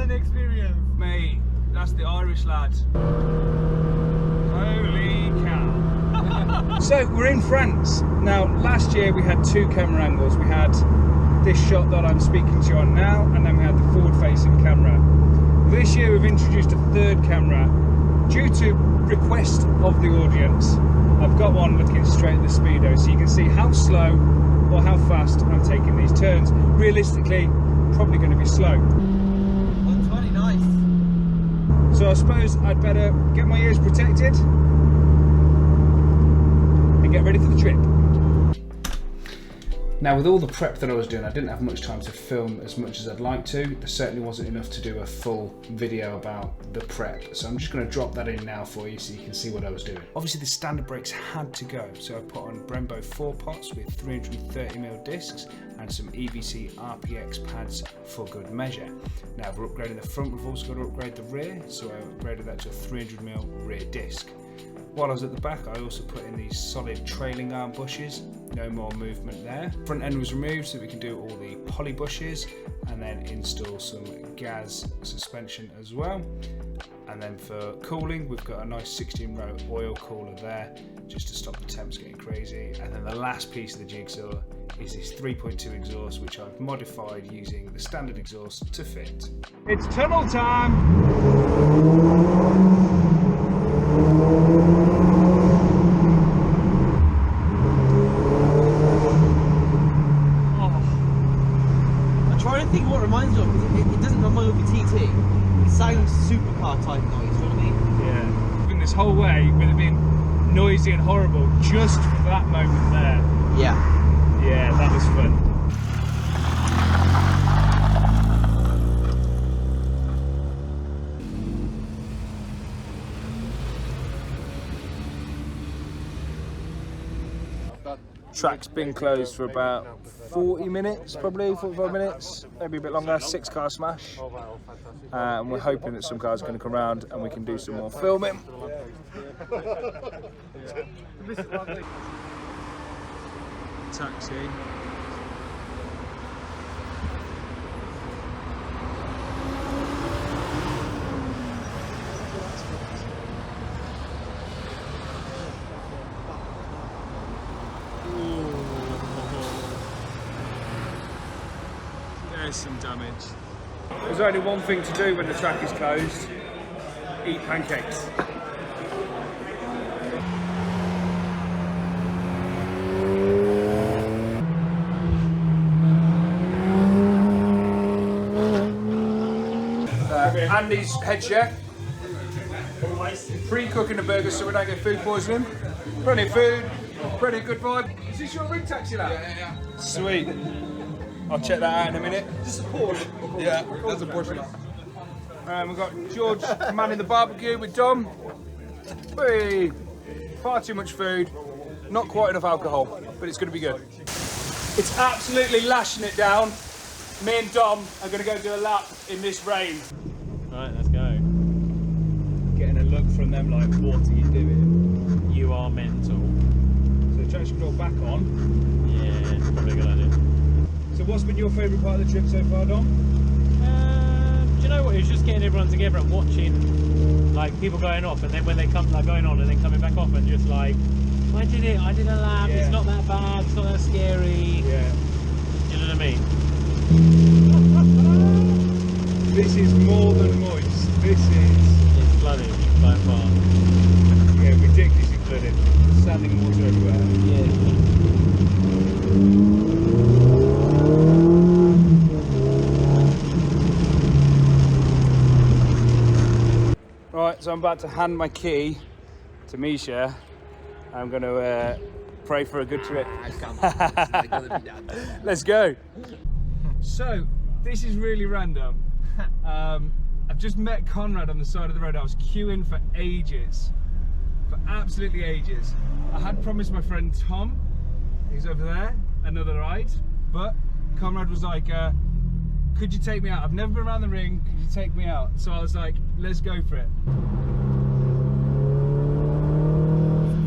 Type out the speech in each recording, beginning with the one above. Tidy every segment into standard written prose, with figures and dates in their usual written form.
an experience. Mate, that's the Irish lad. Holy cow. So we're in France. Now last year we had two camera angles. We had this shot that I'm speaking to you on now, and then we had the forward facing camera. This year we've introduced a third camera. Due to request of the audience, I've got one looking straight at the speedo, so you can see how slow or how fast I'm taking these turns. Realistically, probably going to be slow. 120, nice. So I suppose I'd better get my ears protected and get ready for the trip. Now, with all the prep that I was doing, I didn't have much time to film as much as I'd like to. There certainly wasn't enough to do a full video about the prep. So I'm just going to drop that in now for you so you can see what I was doing. Obviously the standard brakes had to go. So I put on Brembo 4 pots with 330mm discs and some EBC RPX pads for good measure. Now we're upgrading the front, we've also got to upgrade the rear. So I upgraded that to a 300mm rear disc. While I was at the back, I also put in these solid trailing arm bushes, no more movement there. Front end was removed so we can do all the poly bushes and then install some gas suspension as well. And then for cooling, we've got a nice 16-row oil cooler there, just to stop the temps getting crazy. And then the last piece of the jigsaw is this 3.2 exhaust, which I've modified using the standard exhaust to fit. It's tunnel time! I think what it reminds me of, it doesn't remind me of a TT. It sounds supercar type noise, you know what I mean? Yeah. Been this whole way with it being noisy and horrible just for that moment there. Yeah. Yeah, that was fun. Track's been closed for about 40 minutes, probably 45 minutes, maybe a bit longer. 6-car smash, and we're hoping that some cars are going to come around and we can do some more filming. Taxi. There's some damage. There's only one thing to do when the track is closed: eat pancakes. Andy's head chef. Pre-cooking the burgers so we don't get food poisoning. Plenty of food, pretty good vibe. Is this your rig taxi lab? Yeah. Sweet. I'll check that out in a minute. Just a Porsche. Yeah, that's a Porsche. We've got George manning the barbecue with Dom. Hey, far too much food, not quite enough alcohol, but it's going to be good. It's absolutely lashing it down. Me and Dom are going to go do a lap in this rain. Right, let's go. Getting a look from them like, what are you doing? You are mental. So the track's going to go back on. Yeah, it's probably a good idea. So what's been your favourite part of the trip so far, Dom? Do you know what? It was just getting everyone together and watching like people going off, and then when they come like going on and then coming back off, and just like, I did it, I did a lap, it's not that bad, it's not that scary. Yeah. You know what I mean? This is more than moist. This is... It's flooded by far. Yeah, ridiculously flooded. Standing water everywhere. Yeah. Right, so I'm about to hand my key to Misha. I'm going to pray for a good trip. Let's go. So, this is really random. I've just met Conrad on the side of the road. I was queuing for ages. For absolutely ages. I had promised my friend Tom, he's over there, another ride. But Conrad was like, could you take me out? I've never been around the ring, could you take me out? So I was like, let's go for it.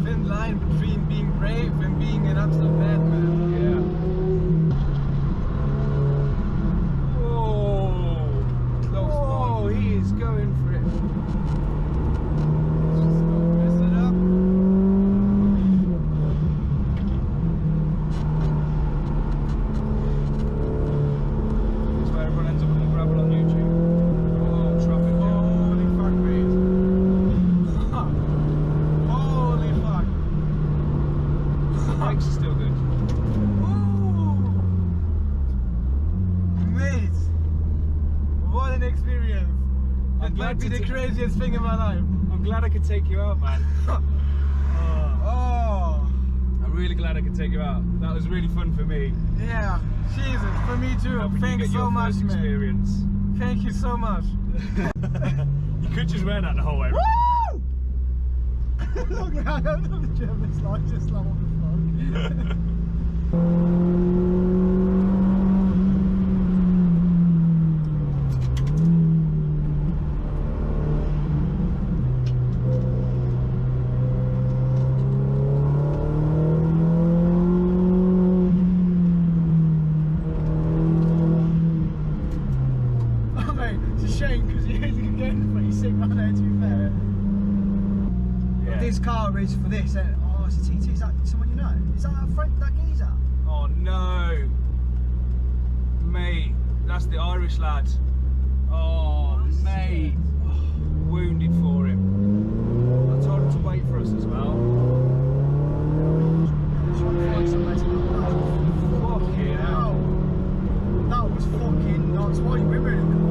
Thin line between being brave and being an absolute madman. Yeah. Oh, an experience. It might be the craziest thing in my life. I'm glad I could take you out, man. Oh. I'm really glad I could take you out. That was really fun for me. Yeah, Jesus, for me too. Thanks so much, man. Experience. Thank you so much. You could just wear that the whole way. Woo! Look at the German's like just like what the fuck. This car is for this. Oh, it's a TT. Is that someone you know? Is that a friend, that geezer? Oh no, mate, that's the Irish lad. Oh, mate, wounded for him. I told him to wait for us as well. Fucking hell. That was fucking nuts. Why are you whipping? Come on.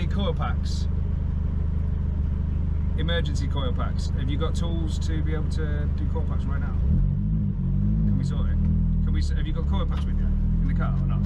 Coil packs, emergency coil packs. Have you got tools to be able to do coil packs right now? Can we sort it? Have you got coil packs with you in the car or not?